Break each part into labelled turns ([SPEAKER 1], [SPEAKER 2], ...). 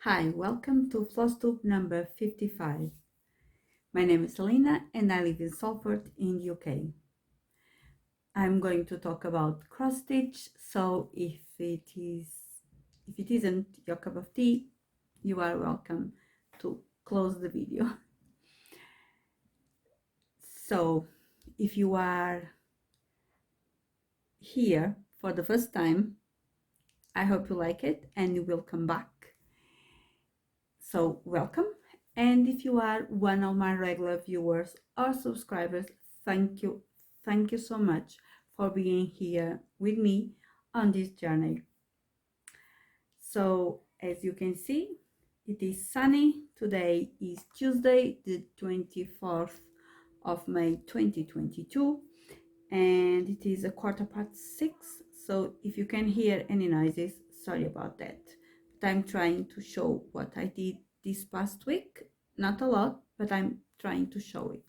[SPEAKER 1] Hi, welcome to Flosstube number 55. My name is Celina and I live in Salford in the UK. I'm going to talk about cross stitch, so if it isn't your cup of tea, you are welcome to close the video. So if you are here for the first time, I hope you like it and you will come back. So welcome. And if you are one of my regular viewers or subscribers, thank you so much for being here with me on this journey. So as you can see, it is sunny. Today is Tuesday, the 24th of May 2022, and it is 6:15. So if you can hear any noises, sorry about that, but I'm trying to show what I did this past week. Not a lot, but I'm trying to show it.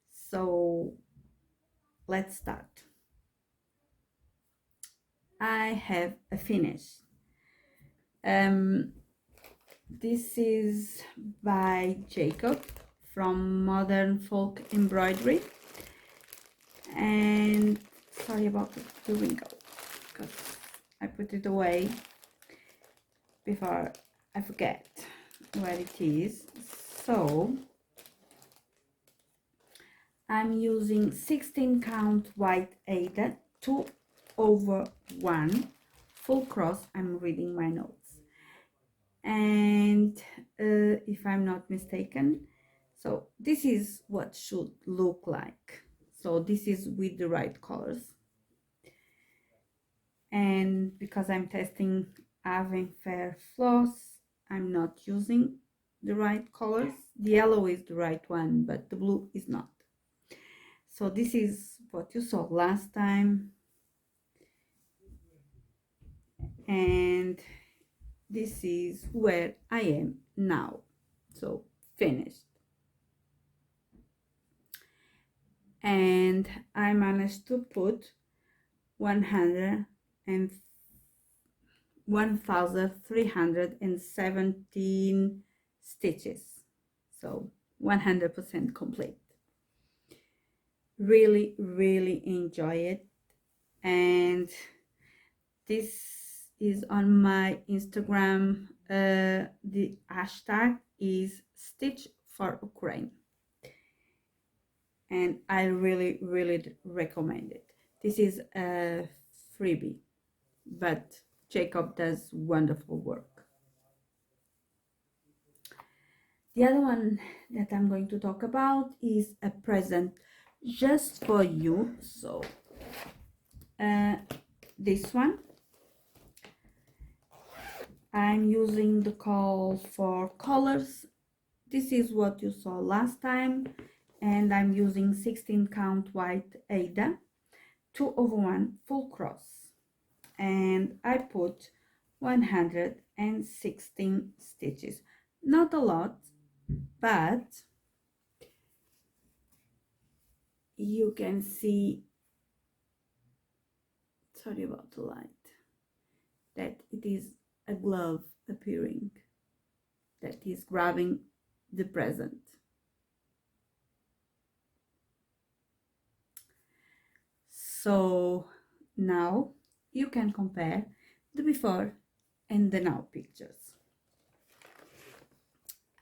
[SPEAKER 1] So let's start. I have a finish. This is by Jacob from Modern Folk Embroidery, and sorry about the wrinkle because I put it away before I forget where it is. So I'm using 16 count white Aida 2/1 full cross. I'm reading my notes, and if I'm not mistaken, so this is what should look like. So this is with the right colors, and because I'm testing Avon Fair floss, I'm not using the right colors. The yellow is the right one, but the blue is not. So this is what you saw last time, and this is where I am now. So finished, and I managed to put 1,317 stitches, so 100% complete. Really enjoy it, and this is on my Instagram. The hashtag is Stitch for Ukraine, and I really recommend it. This is a freebie, but Jacob does wonderful work. The other one that I'm going to talk about is a present just for you. So this one, I'm using the call for colors. This is what you saw last time, and I'm using 16 count white Aida 2/1 full cross, and I put 116 stitches. Not a lot, but you can see, sorry about the light, that it is a glove appearing that is grabbing the present. So now you can compare the before and the now pictures.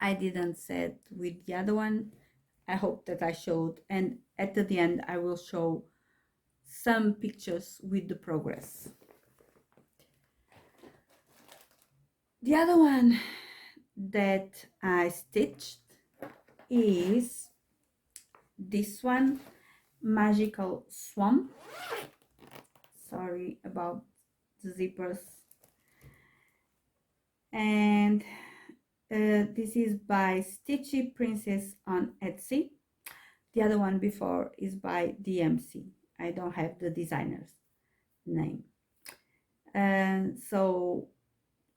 [SPEAKER 1] I didn't say it with the other one. I hope that I showed, and at the end I will show some pictures with the progress. The other one that I stitched is this one, Magical Swamp. Sorry about the zippers. And this is by Stitchy Princess on Etsy. The other one before is by DMC. I don't have the designer's name. And so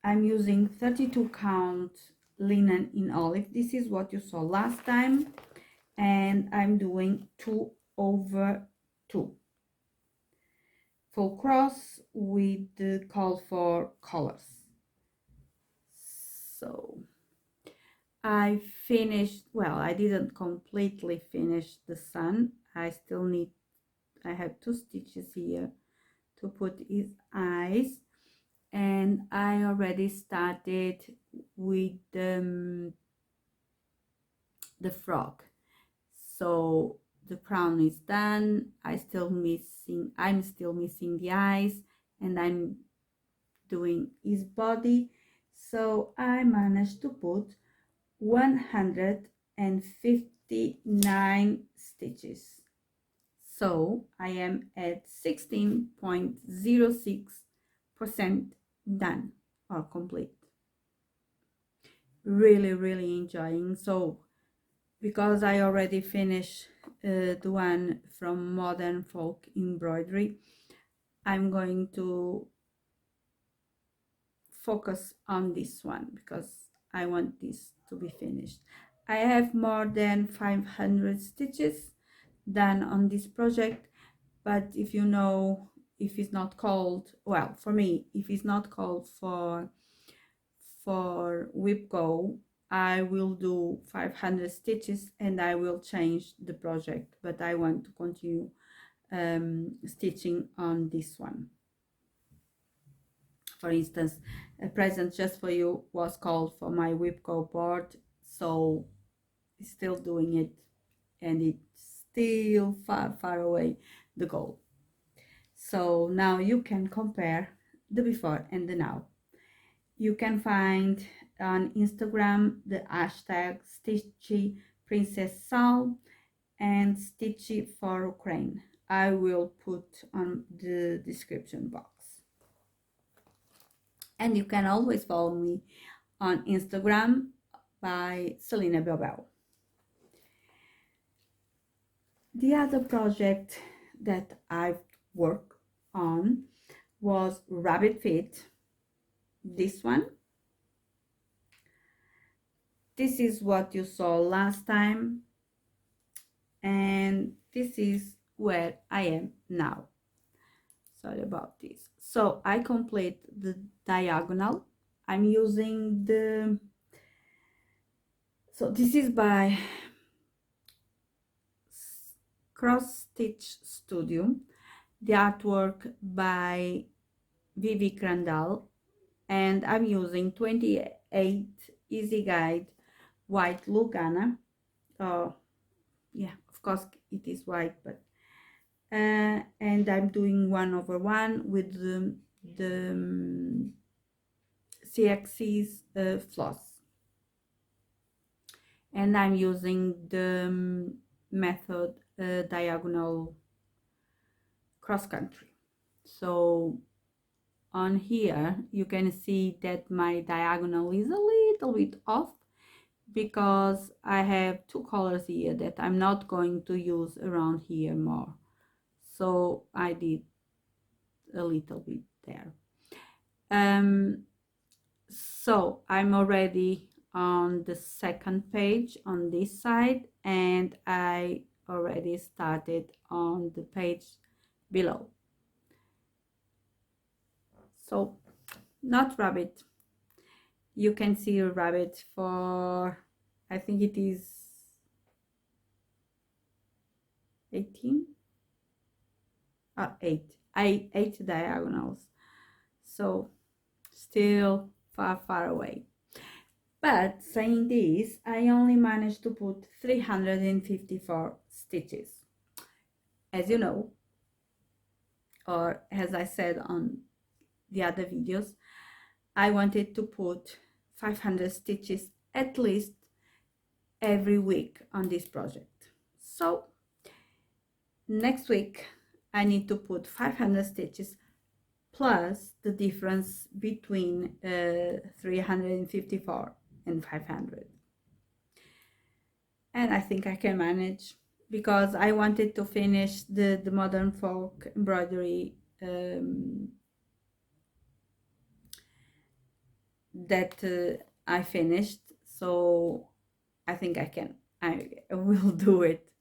[SPEAKER 1] I'm using 32 count linen in olive. This is what you saw last time, and I'm doing 2/2 full cross with the call for colors. I finished, well, I didn't completely finish the sun. I have 2 stitches here to put his eyes, and I already started with the frog. So the crown is done. I'm still missing the eyes, and I'm doing his body. So I managed to put 159 stitches. So I am at 16.06% done or complete. Really enjoying. So because I already finished the one from Modern Folk Embroidery, I'm going to focus on this one because I want this to be finished. I have more than 500 stitches done on this project, but if you know, if it's not called, well, for me, if it's not called for whip go, I will do 500 stitches and I will change the project, but I want to continue stitching on this one. For instance, a present just for you was called for my whip go board, so still doing it, and it's still far away the goal. So now you can compare the before and the now. You can find on Instagram the hashtag stitchy princess Sal and stitchy for Ukraine. I will put on the description box. And you can always follow me on Instagram by Celina Belbel. The other project that I've worked on was rabbit feet. This one. This is what you saw last time, and this is where I am now. Sorry about this. So I complete the diagonal. I'm using so this is by Cross Stitch Studio, the artwork by Vivi Crandall, and I'm using 28 Easy Guide white Lugana. Yeah, of course it is white, but and I'm doing 1/1 with the CXC's floss, and I'm using the method diagonal cross country. So on here you can see that my diagonal is a little bit off because I have 2 colors here that I'm not going to use around here more, so I did a little bit there. So I'm already on the second page on this side, and I already started on the page below. So not rabbit, you can see a rabbit for, I think it is 18 or 8 diagonals, so still far away. But saying this, I only managed to put 354 stitches. As you know, or as I said on the other videos, I wanted to put 500 stitches at least every week on this project. So next week I need to put 500 stitches plus the difference between 354 and 500. And I think I can manage, because I wanted to finish the Modern Folk Embroidery that I finished, so I think I will do it.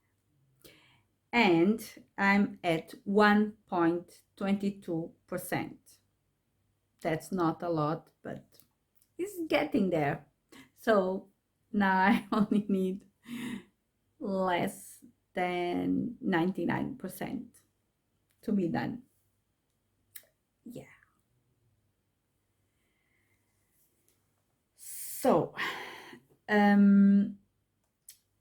[SPEAKER 1] And I'm at 1.22%. That's not a lot, but it's getting there. So Now I only need less than 99% to be done. Yeah. So, um,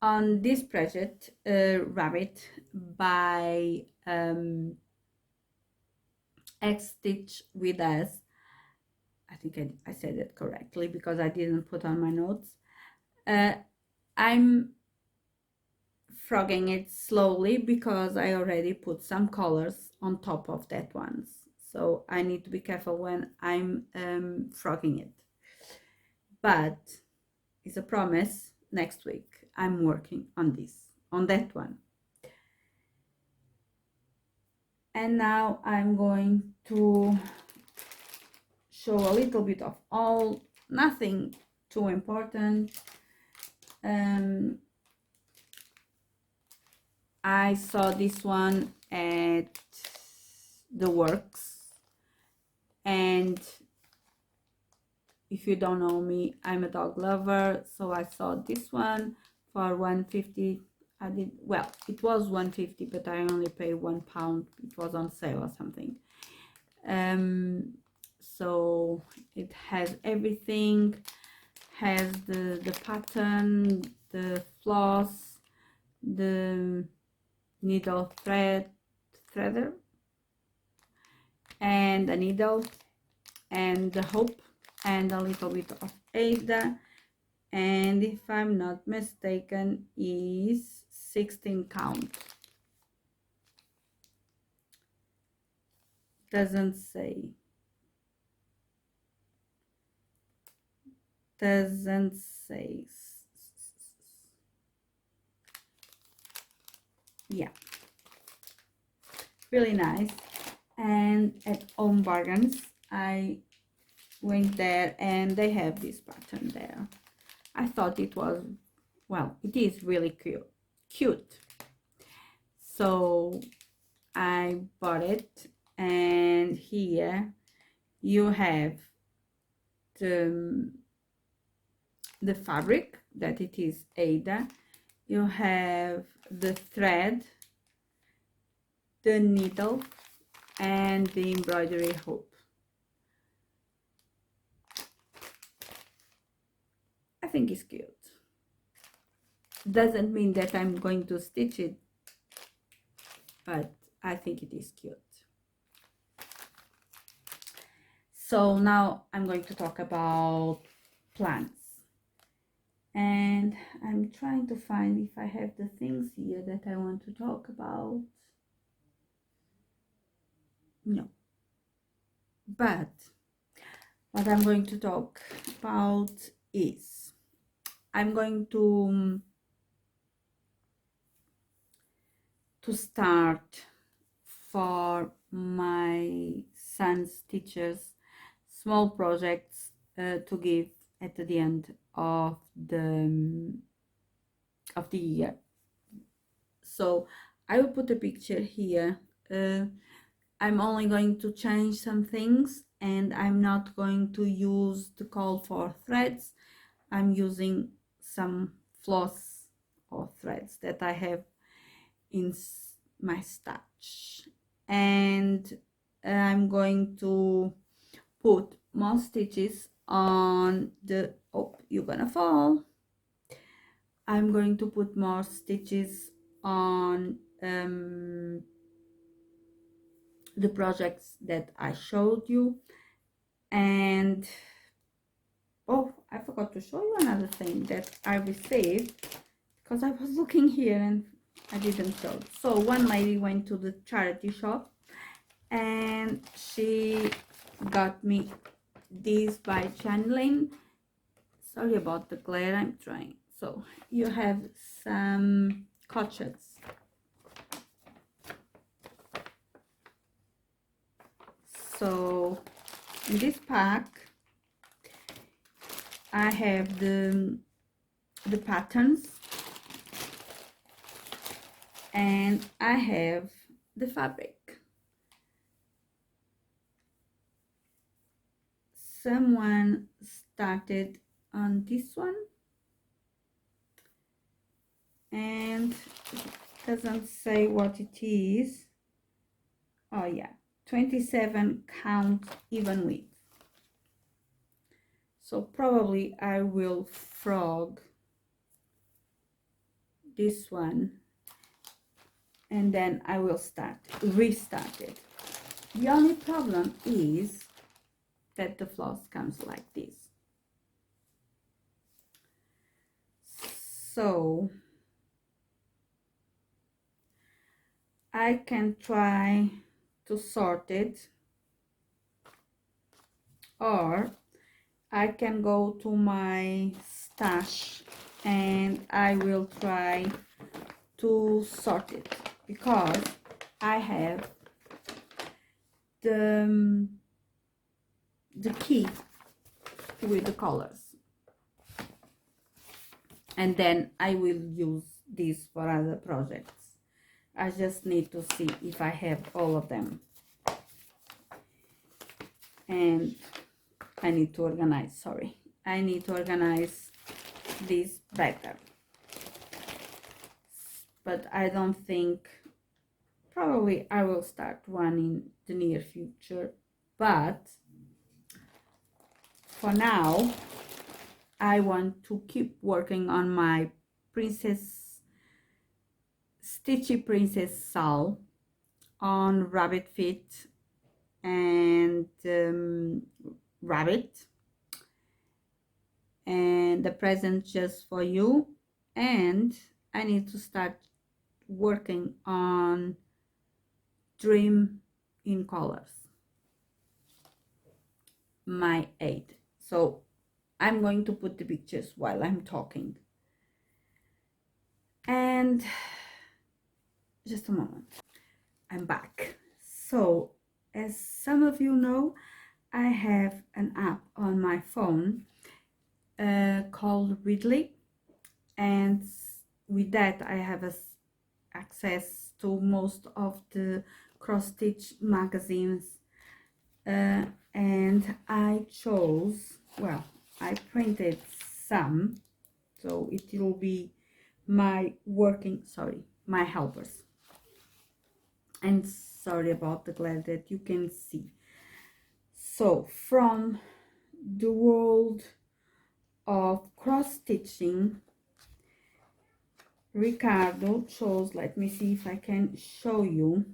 [SPEAKER 1] on this project, Rabbit by Xstitchwithus, I think I said it correctly because I didn't put on my notes. I'm frogging it slowly because I already put some colors on top of that ones. So I need to be careful when I'm frogging it. But it's a promise, next week I'm working on that one. And now I'm going to show a little bit of all, nothing too important. I saw this one at the works, and if you don't know me, I'm a dog lover, so I saw this one for 150. I did, well, it was 150, but I only paid £1. It was on sale or something. So it has everything, has the pattern, the floss, the needle threader, and a needle, and the hoop, and a little bit of Aida, and if I'm not mistaken is 16 count. Doesn't say. Yeah, really nice. And at Home Bargains I went there and they have this pattern there. I thought it was, well, it is really cute, so I bought it. And here you have the fabric, that it is Aida. You have the thread, the needle, and the embroidery hoop. I think it's cute. Doesn't mean that I'm going to stitch it, but I think it is cute. So now I'm going to talk about plants. And I'm trying to find if I have the things here that I want to talk about. No. But what I'm going to talk about is I'm going to start for my son's teachers small projects to give at the end of the year. So I will put a picture here. I'm only going to change some things, and I'm not going to use the call for threads. I'm using some floss or threads that I have in my stash, and I'm going to put more stitches on the, oh, you're gonna fall. I'm going to put more stitches on the projects that I showed you. And oh, I forgot to show you another thing that I received, because I was looking here and I didn't show. So one lady went to the charity shop and she got me these by channeling. Sorry about the glare, I'm trying. So you have some crotchets. So in this pack I have the patterns, and I have the fabric. Someone started on this one, and it doesn't say what it is. Oh yeah, 27 count even width. So probably I will frog this one, and then I will restart it. The only problem is that the floss comes like this. So I can try to sort it, or I can go to my stash and I will try to sort it, because I have the key with the colors, and then I will use this for other projects. I just need to see if I have all of them, and I need to organize, I need to organize this better, but I don't think, probably I will start one in the near future, but for now I want to keep working on my stitchy princess Sal on rabbit feet and rabbit, and the present just for you, and I need to start working on Dream in Colors, my Aida. So I'm going to put the pictures while I'm talking, and just a moment, I'm back. So as some of you know, I have an app on my phone called Ridley, and with that I have access to most of the cross stitch magazines, and I chose, well, I printed some, so it will be my my helpers. And sorry about the glare that you can see. So from the world of cross stitching, Ricardo chose, let me see if I can show you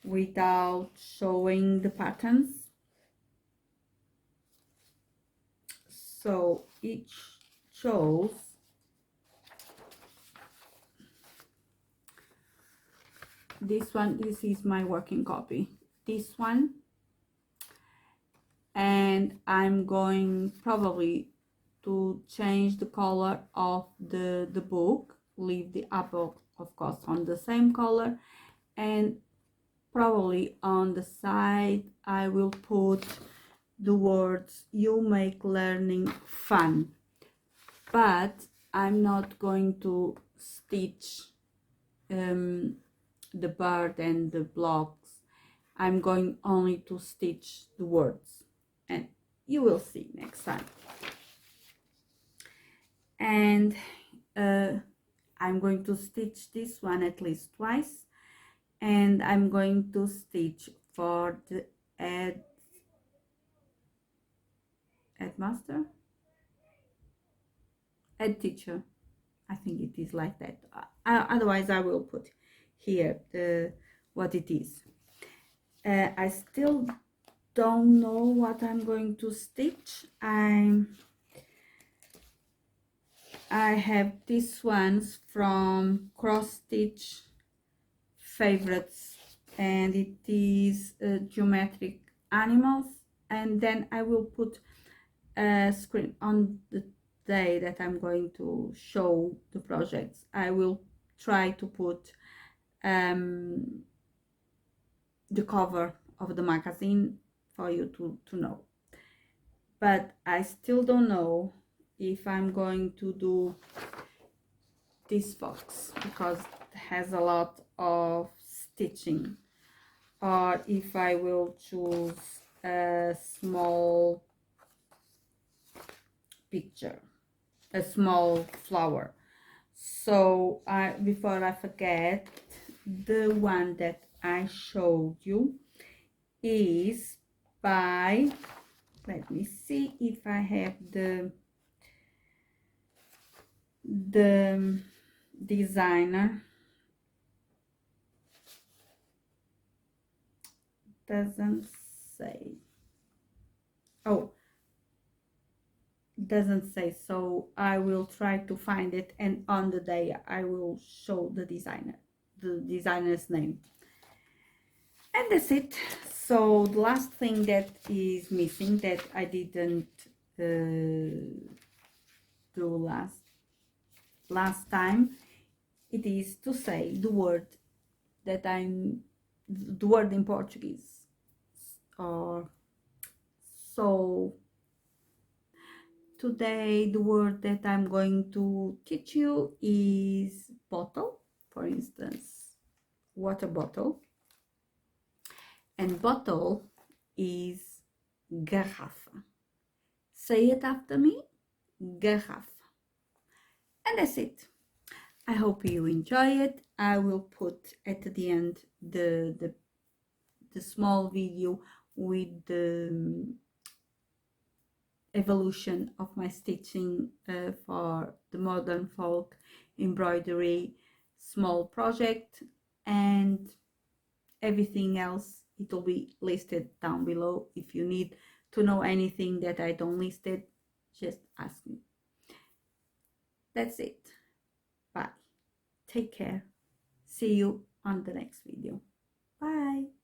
[SPEAKER 1] without showing the patterns. So each chose this one. This is my working copy, this one, and I'm going probably to change the color of the book, leave the apple of course on the same color, and probably on the side I will put the words "You make learning fun," but I'm not going to stitch the bird and the blocks. I'm going only to stitch the words, and you will see next time. And I'm going to stitch this one at least twice, and I'm going to stitch for the headmaster, head teacher, I think it is like that. Otherwise I will put here what it is. I still don't know what I'm going to stitch. I have these ones from Cross Stitch Favorites, and it is geometric animals, and then I will put a screen on the day that I'm going to show the projects. I will try to put the cover of the magazine for you to know, but I still don't know if I'm going to do this box because it has a lot of stitching, or if I will choose a small picture, a small flower, So before I forget, the one that I showed you is by, let me see if I have the designer. Doesn't say. Oh, doesn't say, so I will try to find it, and on the day I will show the designer's name. And that's it. So the last thing that is missing that I didn't do last time, it is to say the word that the word in Portuguese. Or so today the word that I'm going to teach you is bottle, for instance, water bottle. And bottle is garrafa. Say it after me, garrafa. And that's it. I hope you enjoy it. I will put at the end the small video with the evolution of my stitching for the modern folk embroidery small project, and everything else. It will be listed down below. If you need to know anything that I don't list it, just ask me. That's it. Bye. Take care. See you on the next video. Bye.